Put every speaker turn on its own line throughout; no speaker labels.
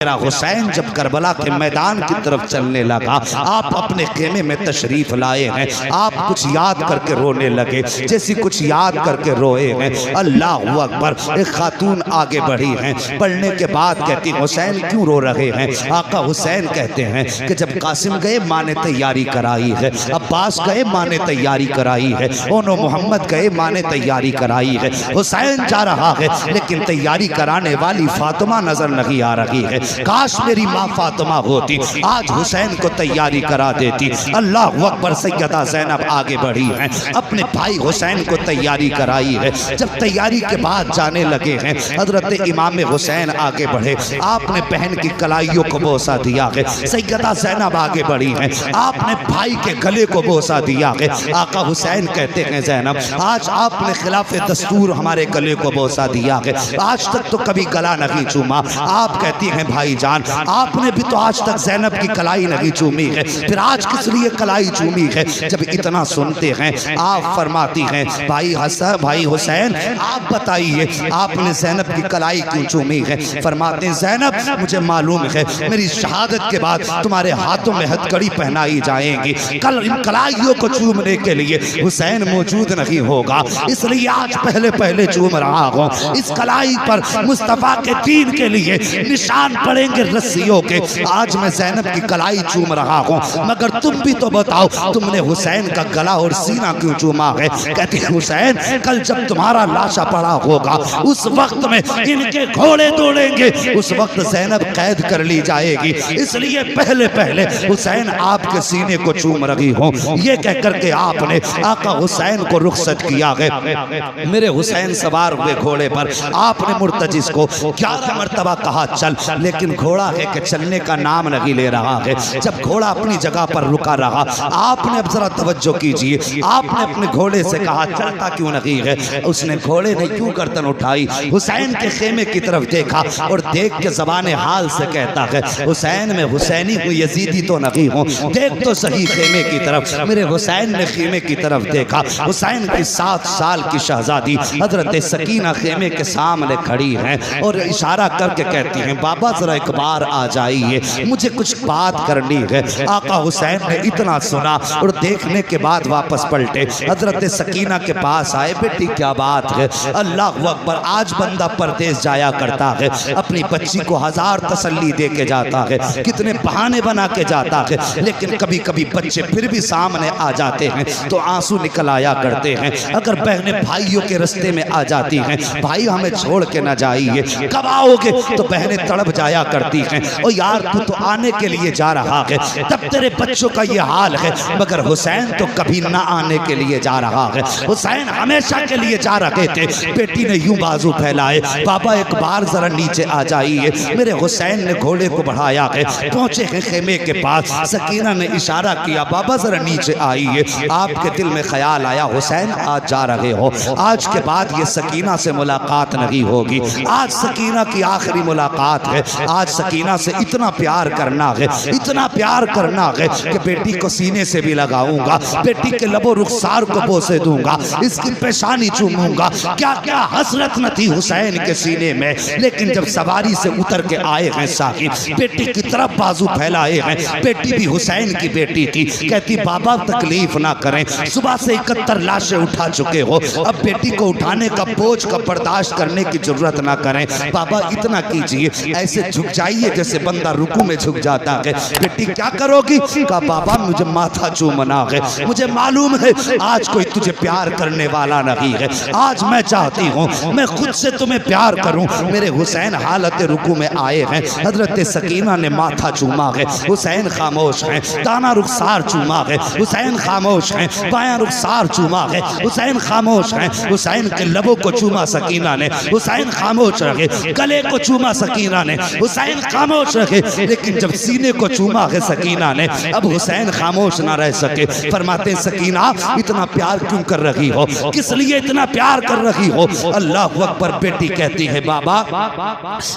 मेरा हुसैन जब करबला के मैदान की तरफ चलने लगा, आप अपने खेमे में तशरीफ लाए हैं, आप कुछ याद करके रोने लगे, जैसी कुछ याद करके रोए हैं। अल्लाह अकबर। एक खातून आगे बढ़ी हैं, पढ़ने के बाद कहती हुसैन क्यों रो रहे हैं? आका हुसैन कहते हैं कि जब कासिम गए माँ ने तैयारी कराई है, अब्बास गए माँ ने तैयारी कराई है, ओनो मोहम्मद गए माँ ने तैयारी कराई है, हुसैन जा रहा है लेकिन तैयारी कराने वाली फातिमा नजर नहीं आ रही है। काश मेरी माँ फातिमा होती, आज हुसैन को तैयारी करा देती। अल्लाह अकबर। सैयदा ज़ैनब आगे बढ़ी हैं, अपने भाई हुसैन को तैयारी कराई है। जब तैयारी के बाद जाने लगे हैं, हजरत इमाम हुसैन आगे बढ़े, आपने बहन की कलाइयों को बोसा दिया है। सैयदा ज़ैनब आगे बढ़ी हैं, आपने भाई के गले को बोसा दिया है। आका हुसैन कहते हैं ज़ैनब आज आपने खिलाफ दस्तूर हमारे गले को बोसा दिया है, आज तक तो कभी गला नहीं चूमा। आप कहती हैं भाईजान आपने भी तो आज तक ज़ैनब की कलाई नहीं चूमी है, फिर आज किस लिए कलाई चूमी है? जब इतना सुनते हैं आप फरमाती हैं भाई हसन भाई हुसैन आप बताइए आपने ज़ैनब की कलाई क्यों चूमी है? फरमाते हैं ज़ैनब मुझे मालूम है मेरी शहादत के बाद तुम्हारे हाथों में हथकड़ी पहनाई जाएगी, कल इन कलाइयों को चूमने के लिए हुसैन मौजूद नहीं होगा, इसलिए आज पहले पहले चूम रहा हूँ। इस कलाई पर मुस्तफ़ा के दीन के लिए निशान पड़ेंगे रस्सियों के, आज मैं ज़ैनब की कलाई चूम रहा हूँ, मगर तुम भी तो बताओ तुमने हुसैन का गला और सीना क्यों चूमा है? कहते हैं हुसैन कल जब तुम्हारा लाशा पड़ा होगा उस वक्त में इनके घोड़े दौड़ेंगे, उस वक्त ज़ैनब कैद कर ली जाएगी, इसलिए पहले पहले हुसैन आपके सीने को चूम रही हूँ। ये कह करके आपने आका हुसैन को रुखसत किया है। मेरे हुसैन सवार हुए घोड़े पर, आपने मुर्तजिस को 11 मरतबा कहा चल, लेकिन घोड़ा है कि चलने का नाम नहीं ले रहा है। जब घोड़ा अपनी जगह पर रुका रहा, आपने अब जरा तवज्जो कीजिए, आपने अपने घोड़े से कहा चलता क्यों नहीं है? उसने घोड़े ने क्यों गर्दन उठाई, हुसैन के खेमे की तरफ देखा और देख के ज़बान हाल से कहता है हुसैन में हुसैनी हूँ यजीदी तो नहीं हूँ, देख तो सही खेमे की तरफ। मेरे हुसैन ने खेमे की तरफ देखा, हुसैन की 7 साल की शहजादी हजरत सकीना खेमे के सामने खड़ी हैं और इशारा करके कहती हैं बाबा जरा एक बार आ जाइए, मुझे कुछ बात करनी है। आका हुसैन ने इतना सुना और देखने के बाद वापस पलटे, हजरत सकीना के पास आए, बेटी क्या बात है? अल्लाह अकबर। आज बंदा परदेश जाया करता है, अपनी बच्ची को 1000 तसल्ली दे के जाता है, कितने बहाने बना के जाता है, लेकिन कभी कभी बच्चे फिर भी सामने आ जाते हैं तो आंसू निकल आया करते हैं। अगर बहनें भाइयों के रास्ते में आ जाती हैं, भाई हमें छोड़ के ना जाइए, कब आओगे? तो बहनें तड़प जाया करती हैं, ओ यार तू तो आने के लिए जा रहा है, तब तेरे बच्चों का ये हाल है, मगर हुसैन तो कभी ना आने के लिए जा रहा है, हुसैन हमेशा के लिए जा रहे थे। बेटी ने यूं बाजू फैलाए, बाबा एक बार जरा नीचे आ जाइए। मेरे हुसैन ने घोड़े को बढ़ाया है, पहुंचे हैं खेमे के पास, सकीना ने इशारा किया बाबा जरा नीचे आइए। आपके दिल में ख्याल आया हुसैन आज जा रहे हो, आज के बाद ये सकीना से मुलाकात नहीं होगी, आज सकीना की आखिरी मुलाकात है, आज सकीना से इतना प्यार करना है, इतना प्यार करना है कि बेटी को सीने से भी लगाऊंगा, बेटी के लबो रुखसार को बोसे दूंगा, इसकी पेशानी चूमूंगा। क्या क्या हसरत न थी हुसैन के सीने में, लेकिन जब सवारी से उतर के आए हैं साहिब, बेटी की तरफ बाजू फैलाए हैं, बेटी भी हुसैन की बेटी थी, कहती बाबा तकलीफ ना करें, सुबह से 71 लाशें उठा चुके हो, अब बेटी को उठाने का बोझ का बर्दाश्त करने की जरूरत ना करें, बाबा इतना कीजिए, ऐसे झुक जाइए जैसे बंदा रुकू में झुक जाता है। बेटी क्या करोगी? कहा बाबा मुझे माथा चूमना है, मुझे मालूम है आज कोई तुझे प्यार करने वाला नहीं है, आज मैं चाहती हूँ मैं खुद से तुम्हें प्यार करूँ। मेरे हुसैन हालत रुकू में आए हैं, हजरत सकीना ने माथा चूमा है, हुसैन खामोश हैं, दाना रुखसार चूमा है, हुसैन खामोश हैं, बायां रुखसार चूमा है, हुसैन खामोश हैं, हुसैन के लबों को चूमा सकीना ने, हुसैन खामोश रहे, गले को चूमा सकीना ने, हुसैन खामोश रहे, लेकिन जब सीने को चूमा है सकीना ने, अब हुसैन खामोश ना रह सके। फरमाते सकीना इतना प्यार क्यों कर रही हो, किस लिए इतना प्यार कर रही हो? अल्लाह अकबर। बेटी कहती है बाबा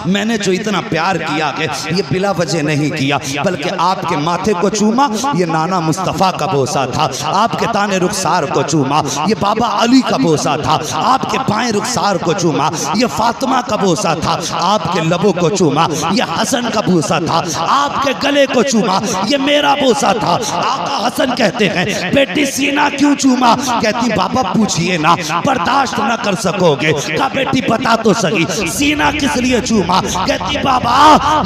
मैंने जो इतना प्यार किया है ये बिला वजह नहीं किया, बल्कि आपके माथे को चूमा ये नाना मुस्तफ़ा का बोसा था, आपके ताने रुखसार को चूमा ये बाबा अली का बोसा था, आपके बाएं रुखसार को चूमा ये फातिमा का बोसा था, आपके लबों को चूमा ये हसन का बूसा था, आपके गले को चूमा, ये मेरा बूसा था। आका हसन कहते हैं बेटी सीना क्यों चूमा? कहती बाबा पूछिए ना, बर्दाश्त न कर सकोगे। कहा बेटी बता तो सही, सीना किस लिए चूमा? कहती बाबा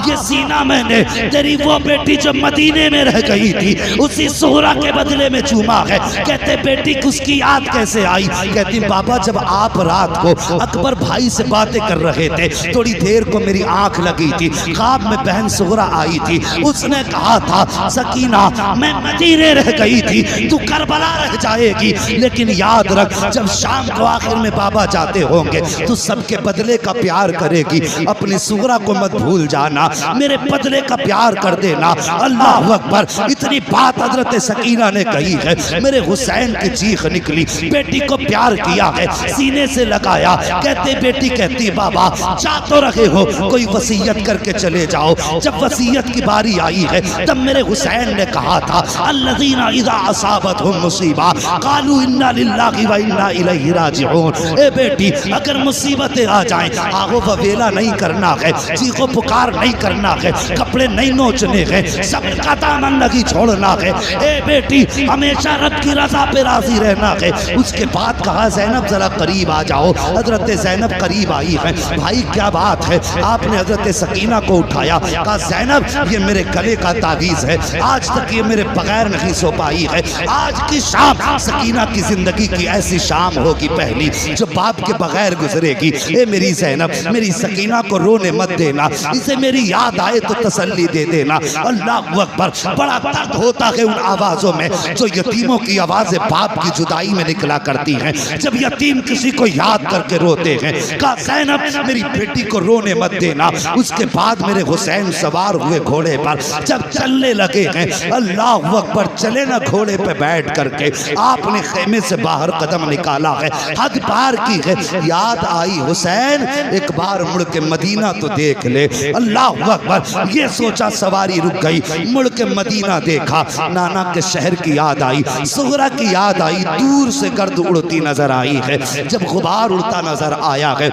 ये सीना मैंने तेरी वो बेटी जो मदीने में रह गई थी उसी सुहरा के बदले में चूमा है। कहते बेटी उसकी याद कैसे आई? कहती बाबा जब आप रात को अकबर भाई से बातें कर रहे थे, थोड़ी देर को मेरी आंख लगी थी, ख्वाब में बहन सुहरा आई थी, उसने कहा था सकीना मैं मदीने रह गई थी, तू करबला रह जाएगी, लेकिन याद रख जब शाम को आखिर में बाबा जाते होंगे तो सबके बदले का प्यार करेगी, अपनी सुहरा को मत भूल जाना, मेरे बदले का प्यार कर देना। अल्लाह अकबर। इतनी बात हजरत सकीना ने कही है, मेरे हुसैन की चीख निकली, बेटी को प्यार किया है, सीने से लगाया। कहते बेटी कहती बाबा जा तो रहे हो, कोई वसीयत करके चले जाओ। जब वसीयत की बारी आई है तब मेरे हुसैन ने कहा था अल्लज़ीना इज़ा असाबतहुम मुसीबा क़ालू इन्ना लिल्लाहि व इन्ना इलैहि राजिऊन। ए बेटी अगर मुसीबतें आ जाएं, आगो ववेला नहीं करना है, चीखो पुकार नहीं करना है, कपड़े नहीं नोचने हैं, सबका दामन नहीं छोड़ना है। ए बेटी हमेशा रब की रज़ा पे राजी रहना है। उसके बाद कहा ज़ैनब जरा करीब आ जाओ। हजरत ज़ैनब करीब आई है। भाई क्या बात है? आपने हजरत सकीना को उठाया, कहा ज़ैनब ये मेरे गले का तावीज़ है, आज तक ये मेरे बगैर नहीं सो पाई है। आज की शाम सकीना की जिंदगी की ऐसी शाम होगी पहली जो बाप के बगैर गुजरेगी। ए मेरी ज़ैनब मेरी सकीना को रोने मत देना, इसे मेरी याद आए तो तसल्ली दे देना। अल्लाह अकबर। बड़ा दर्द होता है उन आवाज़ों में जो यतीमों की आवाज़ें बाप की जुदाई में निकला करती हैं, जब यतीम किसी को याद करके रोते हैं। कहा ज़ैनब मेरी बेटी को रोने मत देना। उसके बाद मेरे हुसैन सवार हुए घोड़े पर, जब चलने लगे हैं, अल्लाह अकबर, चले ना घोड़े पे बैठ करके आपने खेमे से बाहर कदम निकाला है, हद पार की है। याद आई हुसैन एक बार मुड़ के मदीना तो देख ले। अल्लाह अकबर। ये सोचा सवारी रुक गई, मुड़ के मदीना देखा, नाना के शहर की याद आई, सुहरा की याद आई, दूर से गर्द उड़ती नजर आई है। जब गुबार उड़ता नजर आया है,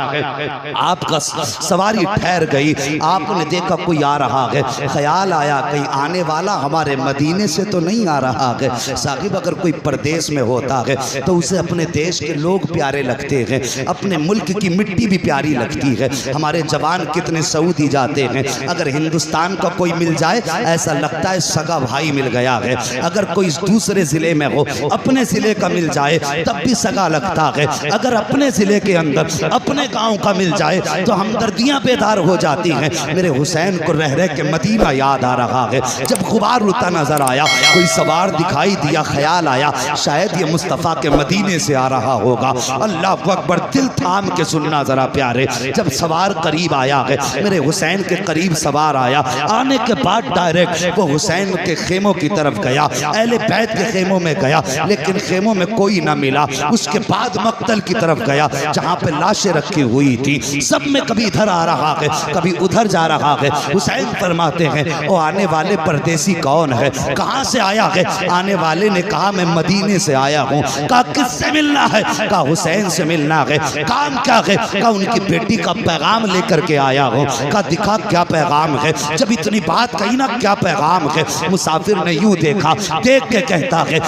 आपका सवारी ठहर गई, आपने देखा कोई आ रहा है, ख्याल आया कहीं आने वाला हमारे मदीने से तो नहीं आ रहा है। साहिब अगर कोई परदेश में होता है तो उसे अपने देश के लोग प्यारे लगते हैं, अपने मुल्क की मिट्टी भी प्यारी लगती है। हमारे जवान कितने सऊदी जाते हैं, अगर हिंदुस्तान का कोई मिल जाए ऐसा लगता है सगा भाई मिल गया है। अगर कोई दूसरे जिले में हो, अपने जिले का मिल जाए तब भी सगा लगता है। अगर अपने जिले के अंदर अपने गांव का मिल जाए तो हमदर्दियां बेदार हो जाती हैं। मेरे हुसैन को रह रह के मदीना याद आ रहा है। जब गुबार उड़ता नजर आया, कोई सवार दिखाई दिया, ख्याल आया शायद ये मुस्तफ़ा के मदीने से आ रहा होगा। अल्लाह अकबर। दिल थाम के सुनना जरा प्यारे, जब सवार करीब आया है, मेरे हुसैन के करीब सवार आया, आने के बाद डायरेक्ट वो हुसैन के खेमों की तरफ गया, अहले बैत के खेमों में गया, लेकिन खेमों में कोई ना मिला। उसके बाद मक्तल की तरफ गया जहाँ पे लाशें रखी हुई थी, सब में कभी इधर आ रहा है कभी उधर जा रहा है। हुसैन फरमाते हैं ओ आने वाले परदेसी कौन है, कहाँ से आया है? आने वाले ने कहा मैं मदीने से आया हूँ। कहा किससे मिलना है? कहा हुसैन से मिलना है। काम क्या है? कहा उनकी बेटी का पैगाम लेकर के आया हूँ। कहा दिखा क्या पैगाम है? जब इतनी बात कही ना क्या पैगाम है, मुसाफिर ने यूं देखा, देख के कहता है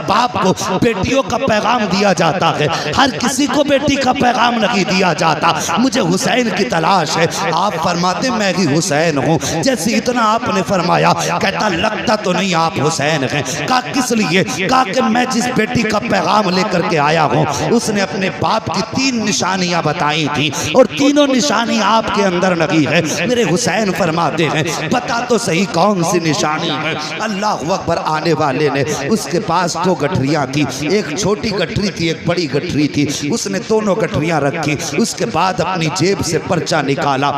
बाप को बेटियों का पैगाम दिया जाता है, हर किसी को बेटी का पैगाम नहीं दिया जाता, मुझे हुसैन की तलाश है। आप फरमाते मैं ही हुसैन हूँ। जैसे इतना आपने फरमाया, कहता लगता तो नहीं आप हुसैन हैं। कहा किस लिए? कहा कि मैं जिस बेटी का पैगाम लेकर के आया हूँ उसने अपने बाप की 3 निशानियां बताई थी और तीनों निशानी आपके अंदर लगी है। मेरे हुसैन फरमाते हैं बता तो सही कौन सी निशानी है? अल्लाह अकबर। आने वाले ने, उसके पास 2 गठरियां थी, एक छोटी गठरी थी एक बड़ी गठरी थी, उसने दोनों गठरियां रखी। उसके बाद अपनी जेब से पर्चा निकाला,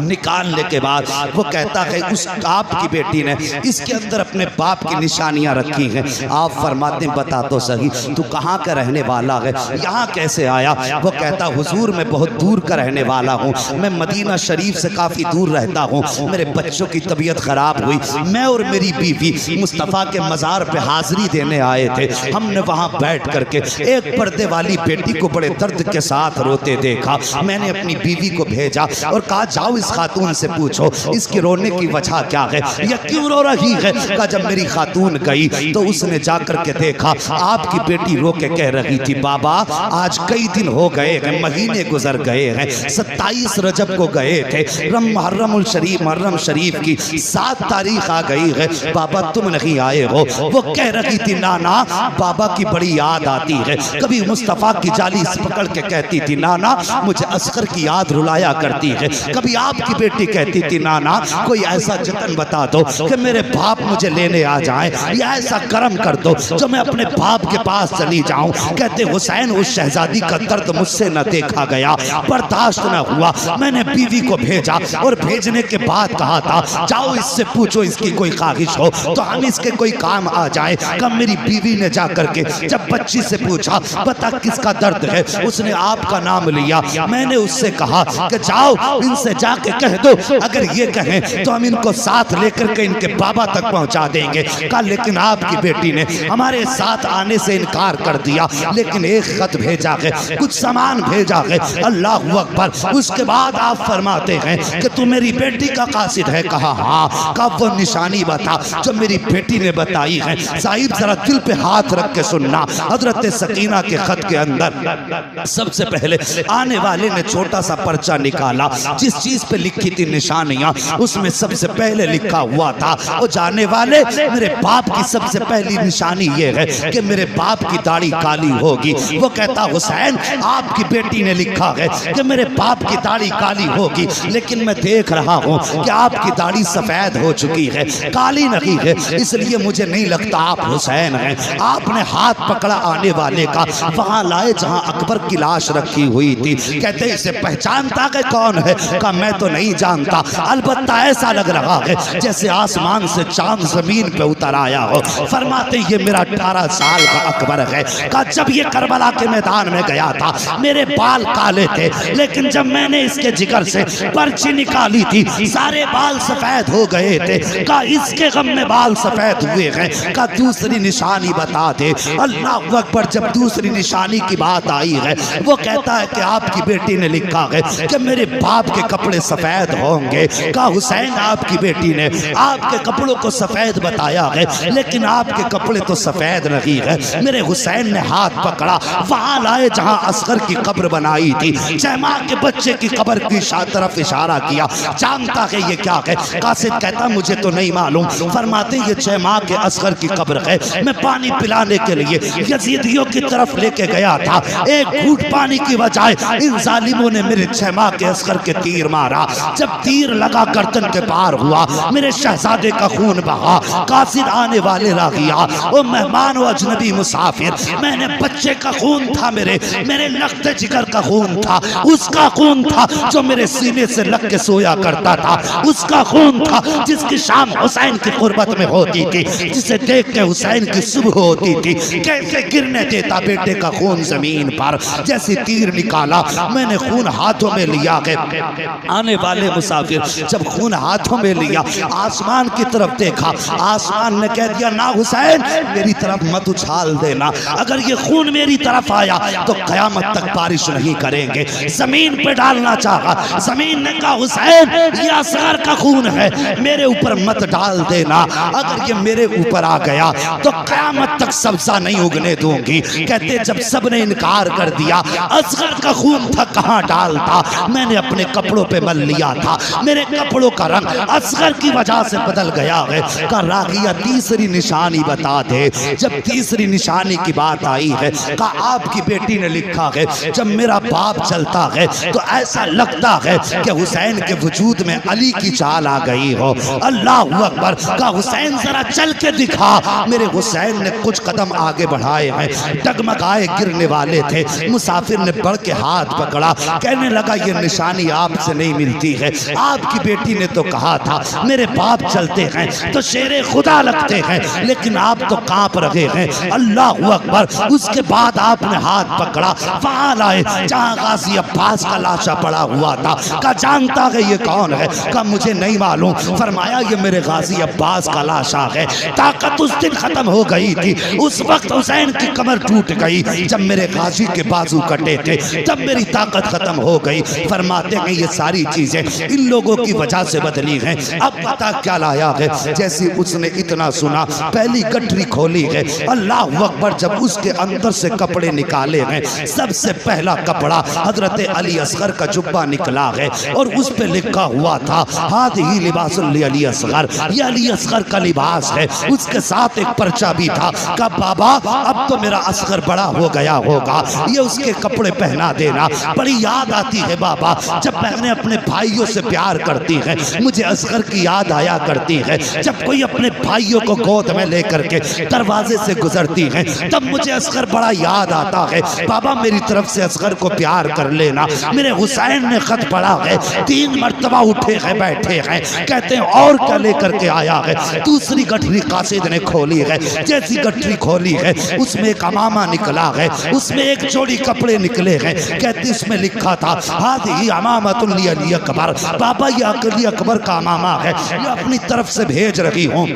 निकालने के बाद वो कहता है उस आपकी बेटी ने इसके अंदर अपने बाप की निशानियां रखी हैं। आप फरमाते बता तो सही तू कहाँ का रहने वाला है, यहाँ कैसे आया? वो कहता हुजूर मैं बहुत दूर का रहने वाला हूँ, मैं मदीना शरीफ से काफ़ी दूर रहता हूँ, मेरे बच्चों की तबीयत ख़राब हुई, मैं और मेरी बीवी मुस्तफ़ा के मज़ार पे हाज़िरी देने आए थे। हमने वहाँ बैठ करके एक पर्दे वाली बेटी को बड़े दर्द के साथ रोते देखा। मैंने अपनी बीवी को भेजा और कहा जाओ इस खातून से पूछो इसके रोने की वजह क्या है, यह क्यों रो रही है। कहा जब मेरी खातून गई तो उसने जाकर के देखा आपकी बेटी रो के कह रही थी बाबा आज कई दिन हो गए हैं, महीने गुजर गए हैं, 27 रजब को गए थे, मुहर्रम शरीफ की 7 तारीख आ गई है, बाबा तुम नहीं आए हो। वो कह रही थी नाना बाबा की बड़ी याद आती है, कभी मुस्तफ़ा की जाली पकड़ के कहती थी नाना मुझे असगर की याद रुलाया करती है, कभी आपकी बेटी कहती थी नाना कोई ऐसा जतन बता दो कि मेरे बाप मुझे लेने आ जाए, या ऐसा करम कर दो जो मैं अपने बाप के पास चली जाऊं। कहते हुसैन उस शहजादी का दर्द मुझसे न देखा गया, बर्दाश्त न हुआ, मैंने बीवी को भेजा और भेजने के बाद कहा था जाओ इससे पूछो इसकी कोई ख्वाहिश हो तो हम इसके कोई काम आ जाए। कब मेरी बीवी ने जाकर के जब बच्ची से पूछा बता किसका दर्द है, उसने आपका नाम लिया। मैंने उससे कहा कि जाओ इनसे जाके कह दो अगर ये कहें तो हम इनको साथ लेकर के इनके बाबा तक पहुंचा देंगे। कहा लेकिन आपकी बेटी ने हमारे साथ आने से इनकार कर दिया, लेकिन एक खत भेजा है, कुछ सामान भेजा है। अल्लाह अकबर। उसके बाद आप फरमाते हैं कि तू मेरी बेटी का कासिद है। कहा हाँ। कब वो निशानी बता जो मेरी बेटी ने बताई है। साहिब जरा दिल पे हाथ रख के सुनना, हजरत सकीना के खत के अंदर सबसे पहले आने वाले ने छोटा सा पर्चा निकाला, जिस चीज पे लिखी थी निशानियां उसमें सबसे पहले लिखा हुआ था वो जाने वाले मेरे बाप की सबसे पहली निशानी ये है कि मेरे बाप की दाढ़ी काली होगी। वो कहता हुसैन आपकी बेटी ने लिखा है कि मेरे बाप की दाढ़ी काली होगी, लेकिन मैं देख रहा हूँ कि आपकी दाढ़ी सफेद हो चुकी है, काली नहीं है, इसलिए मुझे नहीं लगता आप हुसैन हैं। आपने हाथ पकड़ा आने वाले का, वहां लाए जहां अकबर की लाश रखी हुई थी। कहते इसे पहचानता है कौन है? कहा मैं तो नहीं जानता, अलबत्ता ऐसा लग रहा है जैसे आसमान से चांद जमीन पे उतर आया हो। फरमाते ये मेरा 18 साल का अकबर है। कहा जब ये करबला के मैदान में गया था मेरे बाल काले थे, लेकिन जब मैंने इसके जिगर से पर्ची निकाली थी सारे बाल सफेद हो गए थे। कहा इसके गम में बाल सफेद हुए हैं। कहा दूसरी निशानी बता दे। अल्लाह अकबर। जब दूसरी निशानी की बात आई है वो कहता है कि आपकी बेटी ने लिखा है कि मेरे बाप के कपड़े सफेद होंगे। कहा हुसैन आपकी बेटी ने आपके कपड़ों को सफेद बताया है, लेकिन आपके कपड़े तो सफेद नहीं है। मेरे हुसैन ने हाथ पकड़ा, वहां लाए जहां असगर की कब्र बनाई थी, जयमा के बच्चे की कब्र की तरफ इशारा किया। जानता है ये क्या है? कासिद कहता मुझे तो नहीं मालूम। फरमाते ये 6 माह के असगर की कब्र है। मैं पानी पिलाने के लिए यजीदियों की तरफ लेके गया था, एक घूंट पानी की बजाय इन जालिमों ने मेरे 6 माह के असगर के तीर मारा। जब तीर लगा गर्दन के पार हुआ, मेरे शहजादे का खून बहा। कासिद आने वाले रागिया ओ मेहमान व अजनबी मुसाफिर, मैंने बच्चे का खून था, मेरे लखते जिगर का खून था, उसका खून था जो मेरे सीने से लग के सोया करता था, उसका खून था जिसकी शाम हुसैन की कुर्बत में होती थी, जिसे देख के हुसैन की सुबह होती थी। कैसे गिरने देता बेटे का खून जमीन पर। जैसे तीर निकाला मैंने खून हाथों में लिया है। आने वाले मुसाफिर जब खून हाथों में लिया आसमान की तरफ देखा, आसमान ने कह दिया ना हुसैन मेरी तरफ मत उछाल देना, अगर ये खून मेरी तरफ आया तो कयामत तक बारिश नहीं करेंगे। जमीन पे डालना चाहा, जमीन ने कहा हुसैन ये असगर का खून है, मेरे ऊपर मत डाल देना, अगर ये मेरे ऊपर आ गया तो कयामत तक सब्जा नहीं उगने दूंगी। कहते जब सबने इनकार कर दिया, असगर का खून था कहां डालता, मैंने अपने कपड़ों पे मल लिया था, मेरे कपड़ों का रंग असगर की वजह से बदल गया है। का रागिया तीसरी निशानी बता दे। जब तीसरी निशानी की बात आई है, कहा आपकी बेटी ने लिखा है जब मेरा बाप चलता है तो ऐसा लगता है कि हुसैन के वजूद में अली की चाल आ गई हो। अल्लाह अकबर। का हुसैन जरा चल के दिखा। मेरे हुसैन ने कुछ कदम आगे बढ़ाए हैं, डगमगाए गिरने वाले थे। मुसाफिर ने बढ़ के हाथ पकड़ा, कहने लगा ये निशानी आपसे नहीं मिलती है, आपकी बेटी ने तो कहा था मेरे बाप चलते हैं तो शेरे खुदा लगते हैं, लेकिन आप तो कांप रहे हैं। अल्लाह अकबर। उसके बाद आपने हाथ पकड़ा, वहां लाए जहां गाजी अब्बास का लाशा पड़ा हुआ था। का जानता है ये कौन है? का मुझे नहीं मालूम। फरमाया ये मेरे गाजी अब्बास का लाशा है। ताकत उस दिन खत्म हो गई थी, उस वक्त हुसैन की कमर टूट गई, जब मेरे गाजी के बाजू कटे थे, तब मेरी ताकत खत्म हो गई। फरमाते हैं ये सारी चीजें इन लोगों की वजह से बदली हैं। अब पता क्या लाया है, जैसे उसने इतना सुना पहली गठरी खोली है, अल्लाह अकबर, जब उसके अंदर से कपड़े निकाले हैं, सबसे पहला कपड़ा हजरत अली असगर का जुब्बा निकला है और उस पे लिखा हुआ था हादिही लिबासुल अली असगर, ये अली असगर का लिबास है। उसके साथ एक पर्चा भी था, कहा बाबा अब तो मेरा असगर बड़ा हो गया होगा, ये उसके कपड़े पहना देना। बड़ी याद आती है बाबा, जब बहनें अपने भाइयों से प्यार करती हैं, मुझे असगर की याद आया करती है। जब कोई अपने भाइयों को गोद में लेकर के दरवाजे से गुजरती है, तब मुझे असगर बड़ा याद आता है। बाबा मेरी तरफ से असगर को प्यार कर लेना। मेरे हुसैन ने खत पढ़ा है, 3 मरतबा उठे हैं, बैठे हैं, कहते हैं और क्या लेकर के आया है। दूसरी गठरी कासिद ने खोली है, जैसी गठरी खोली है उसमें एक अमामा निकला है, उसमें एक जोड़ी कपड़े निकले हैं। कहते उसमें लिखा था हादिही अमामतुल अली अकबर, बाबा ये अली अकबर का अमामा है, ये अपनी तरफ से भेज रही हूँ।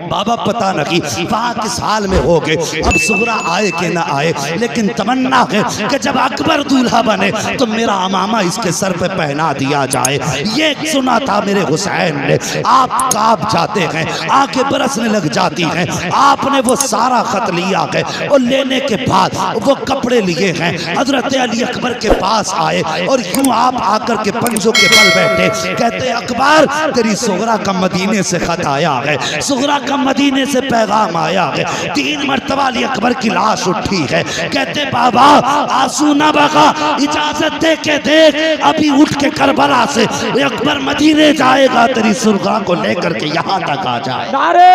बाबा पता नहीं वहाँ किस हाल में हो गए, अब सुगरा आए कि ना आए, लेकिन तमन्ना है कि जब अकबर दूल्हा बने तो मेरा अमामा इसके सर पे पहना दिया जाए। ये सुना था मेरे हुसैन ने। आप कांप जाते हैं, आंखें बरसने लग जाती हैं। आपने वो सारा खत लिया है और लेने के बाद वो कपड़े लिए हैं, हजरत अली अकबर के पास आए और यूं आप आकर के पंजों के बल बैठे, कहते अकबर तेरी सुगरा का मदीने से खत आया है, सुगरा का मदीने से पैगाम आया है। 3 मरतबा अली अकबर की लाश उठी है। कहते बाबा आंसू ना बगा, इजाजत दे के देख, अभी उठ के करबला से अकबर मदीने जाएगा, तेरी सुगरा को लेकर के यहाँ तक आ जाए।
नारे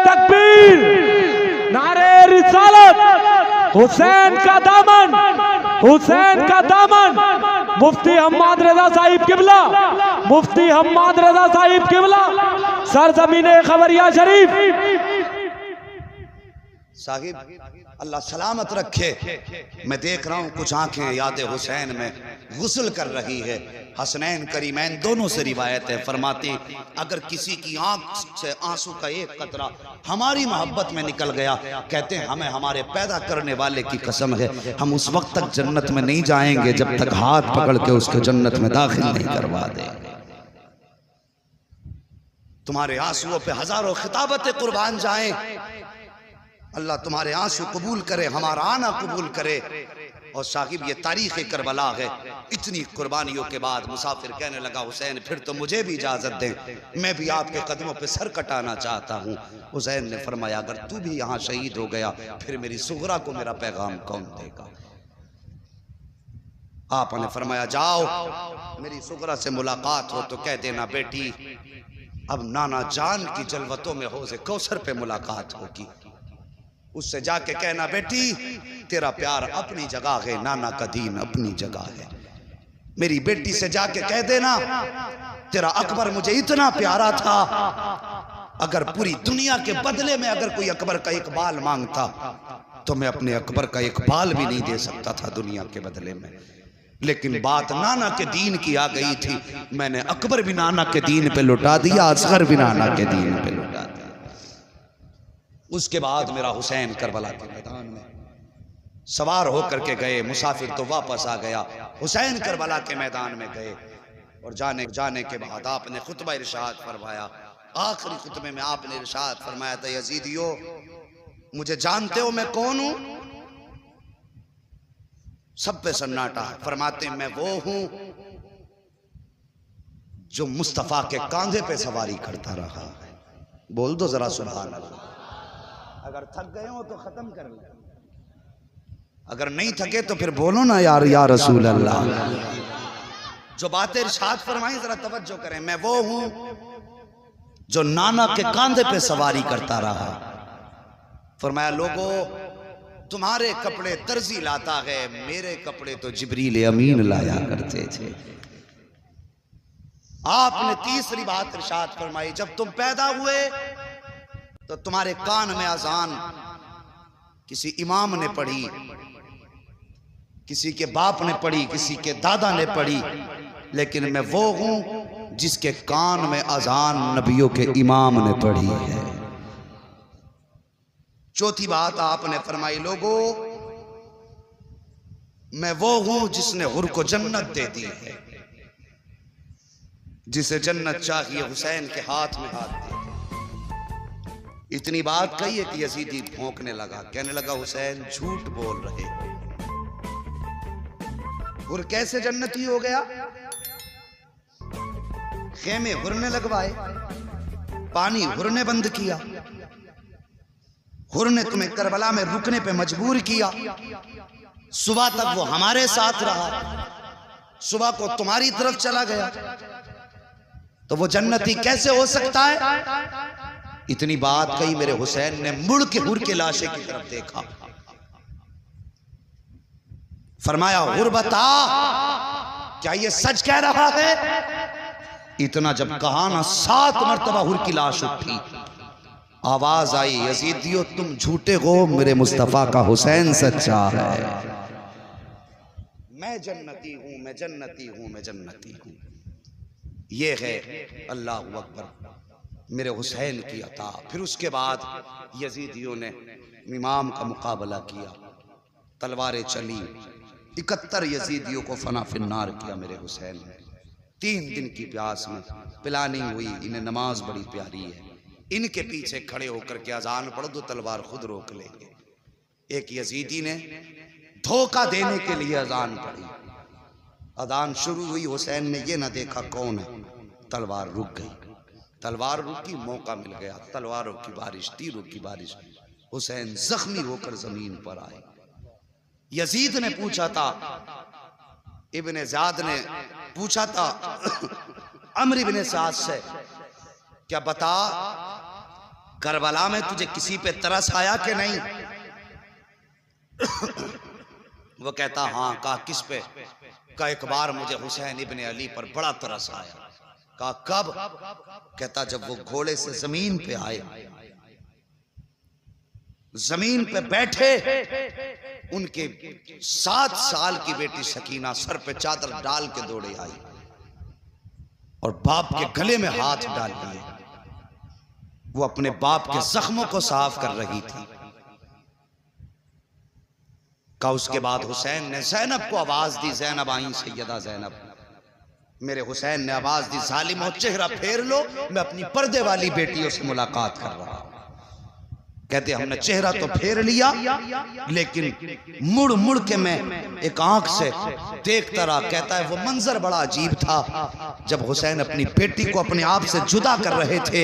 तकबीर, नारे रिसालत, हुसैन का दामन, हुसैन का दामन। मुफ्ती हम्माद रजा साहिब किबला, मुफ्ती हम्माद रजा साहिब किबला, सरजमीने खबरिया शरीफ।
साहिब अल्लाह सलामत रखे। मैं देख रहा हूँ कुछ आंखें याद हुसैन में गुस्ल कर रही है। हसनैन करीमैन दोनों से रिवायत है, फरमाते अगर किसी की आंख से आंसू का एक कतरा हमारी मोहब्बत में निकल गया, कहते हैं हमें हमारे पैदा करने वाले की कसम है, हम उस वक्त तक जन्नत में नहीं जाएंगे जब तक हाथ पकड़ के उसको जन्नत में दाखिल नहीं करवा देंगे। तुम्हारे आंसुओं पे हजारों खिताबतें कुर्बान जाएं, अल्लाह तुम्हारे आंसू कबूल करे, हमारा आना कबूल करे। और साहिब ये तारीख़ करबला है। इतनी कुर्बानियों के बाद मुसाफिर कहने लगा हुसैन फिर तो मुझे भी इजाज़त दें, मैं भी आपके कदमों पे सर कटाना चाहता हूँ। हुसैन ने फरमाया अगर तू भी यहाँ शहीद हो गया फिर मेरी सुगरा को मेरा पैगाम कौन देगा। आपने फरमाया जाओ मेरी सुगरा से मुलाकात हो तो कह देना बेटी अब नाना जान की जलवतों में हौज़े कौसर पे मुलाकात होगी। उससे जाके कहना बेटी तेरा प्यार अपनी जगह है, नाना का दीन अपनी जगह है। मेरी बेटी से जाके कह देना तेरा अकबर मुझे इतना प्यारा था, अगर पूरी दुनिया के बदले में अगर कोई अकबर का एक बाल मांगता तो मैं अपने अकबर का एक बाल भी नहीं दे सकता था दुनिया के बदले में, लेकिन बात नाना के दीन की आ गई थी, मैंने अकबर भी नाना के दीन पे लुटा दिया, असगर भी नाना के दीन पे लुटा दिया। उसके बाद मेरा हुसैन करबला के मैदान में सवार होकर के गए, मुसाफिर तो वापस आ गया, हुसैन करबला के मैदान में गए और जाने के बाद आपने खुतबा इरशाद फरमाया। आखिरी खुतबे में आपने इरशाद फरमाया था यजीदियो मुझे जानते हो मैं कौन हूं? सब पे सन्नाटा। फरमाते मैं वो हूं जो मुस्तफा के कांधे पे सवारी करता रहा है। बोल दो जरा सुभान अल्लाह। अगर थक गए हो तो खत्म कर लो, अगर नहीं थके तो फिर बोलो ना यार या रसूल अल्लाह। जो बातें इरशाद फरमाई जरा तवज्जो करें। मैं वो हूं जो नाना के कांधे पे सवारी करता रहा। फरमाया लोगों तुम्हारे कपड़े दर्जी लाता है, मेरे कपड़े तो जिब्रील अमीन लाया करते थे। आपने तीसरी बात इरशाद फरमाई जब तुम पैदा हुए तो तुम्हारे कान में अजान किसी इमाम ने पढ़ी, किसी के बाप ने पढ़ी, किसी के दादा ने पढ़ी, लेकिन मैं वो हूं जिसके कान में अजान नबियों के इमाम ने पढ़ी है। चौथी बात आपने फरमाई लोगों मैं वो हूं जिसने हुर को जन्नत दे दी है। जिसे जन्नत चाहिए हुसैन के हाथ में हाथ दे। इतनी बात कही है कि यजीदी भौंकने लगा, कहने लगा हुसैन झूठ बोल रहे हो। और कैसे जन्नती हो गया? खेमे हुरने लगवाए, पानी हुरने बंद किया, हुरने तुम्हें करबला में रुकने पे मजबूर किया। सुबह तक वो हमारे साथ रहा, सुबह को तुम्हारी तरफ चला गया, तो वो जन्नती कैसे हो सकता है? इतनी बात कही, मेरे हुसैन ने मुड़ के हुर के लाशे की तरफ देखा, फरमाया हुर बता, क्या ये सच कह रहा है? इतना जब कहा ना, 7 मरतबा हुर की लाश उठी। आवाज आई, यजीदियो तुम झूठे हो, मेरे मुस्तफा का हुसैन सच्चा है। मैं जन्नती हूं, मैं जन्नती हूं, मैं जन्नती हूं। ये है अल्लाह अकबर मेरे हुसैन की अता। फिर उसके बाद यजीदियों ने इमाम का मुकाबला किया, तलवारें चली, 71 यजीदियों को फना फिन्नार किया मेरे हुसैन ने। 3 दिन की प्यास में प्लानिंग हुई, इन्हें नमाज बड़ी प्यारी है, इनके पीछे खड़े होकर के अजान पढ़ दो, तलवार खुद रोक लेंगे। एक यजीदी ने धोखा देने के लिए अजान पढ़ी, अजान शुरू हुई, हुसैन ने ये ना देखा कौन है, तलवार रुक गई। तलवार रुकी, मौका मिल गया, तलवारों की बारिश, तीरों की बारिश। हुसैन जख्मी होकर जमीन पर आए। यजीद ने पूछा था, इब्ने ज़ाद ने पूछा था अम्र इब्ने साद से, क्या बता करबला में तुझे किसी पे तरस आया कि नहीं? वो कहता हाँ। कहा किस पे? कहा एक बार मुझे हुसैन इब्ने अली पर बड़ा तरस आया। कहा कब? कहता जब वो घोड़े से जमीन पे आए, जमीन पे बैठे, उनके 7 साल की बेटी सकीना सर पे चादर डाल के दौड़े आई और बाप के गले में हाथ डाल दिए। वो अपने बाप के जख्मों को साफ कर रही थी। का उसके बाद हुसैन ने जैनब को आवाज दी, जैनब आई, सैयदा जैनब। मेरे हुसैन ने आवाज दी, जालिमो चेहरा फेर लो, मैं अपनी पर्दे वाली बेटियों से मुलाकात कर रहा हूं। कहते हमने चेहरा तो फेर लिया, लेकिन मुड़ मुड़ के मैं एक आंख से देखता रहा। कहता है वो मंजर बड़ा अजीब था, जब हुसैन अपनी बेटी को अपने आप से जुदा कर रहे थे,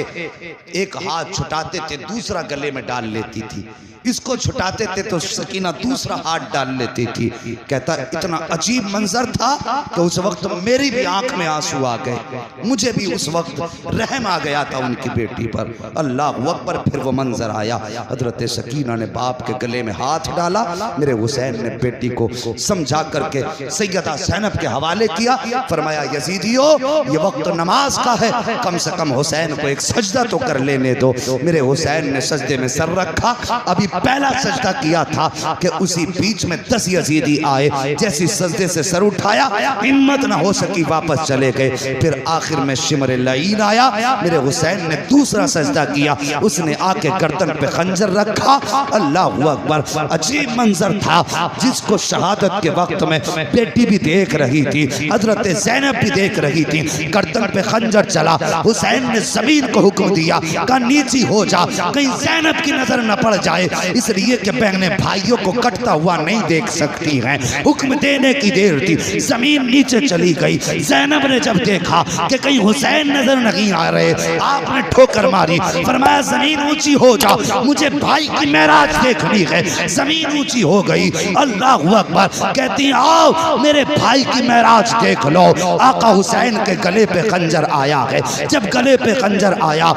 एक हाथ छुटाते थे, दूसरा गले में डाल लेती थी, इसको छुटाते थे तो सकीना दूसरा हाथ डाल लेती थी। कहता इतना अजीब मंजर था कि उस वक्त मेरी भी आंख में आंसू आ गए, मुझे भी उस वक्त रहम आ गया था उनकी बेटी पर। अल्लाह अकबर। फिर वो मंजर आया, हजरत सकीना ने बाप के गले में हाथ डाला, मेरे हुसैन ने बेटी को समझा करके सैयदा ज़ैनब के हवाले किया। फरमाया यजीदियो ये वक्त नमाज का है, कम से कम हुसैन को एक सजदा तो कर लेने दो। मेरे हुसैन ने सजदे में सर रखा, अभी पहला सजदा किया था कि उसी बीच में 10 यजीदी आए, जैसी सजदे से सर उठाया, हिम्मत ना हो सकी, वापस चले गए। फिर आखिर में शिमर लईन आया, मेरे हुसैन ने दूसरा सजदा किया, उसने आके गर्दन पे खंजर रखा। अल्लाह अकबर। अजीब मंजर था जिसको शहादत के वक्त में बेटी भी देख रही थी, हजरत ज़ैनब भी देख रही थी। गर्दन पे खंजर चला, हुसैन ने जमीन को हुक्म दिया, कहा नीची हो जा, कहीं ज़ैनब की नजर न पड़ जाए, इसलिए कि बहने भाइयों को कटता हुआ नहीं देख सकती हैं। हुक्म देने की देर थी, जमीन नीचे चली गई। ज़ैनब ने जब देखा कि कहीं हुसैन नजर नहीं आ रहे, आपने ठोकर मारी, फरमाया जमीन ऊंची हो जा, मुझे भाई की मेराज देखनी है। जमीन ऊंची हो गई। अल्लाह अकबर। कहती आओ मेरे भाई की मेराज देख लो। आका हुसैन के गले पे खंजर आया है, जब गले पे खंजर आया,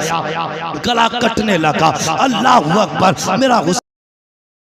गला कटने लगा। अल्लाह अकबर। मेरा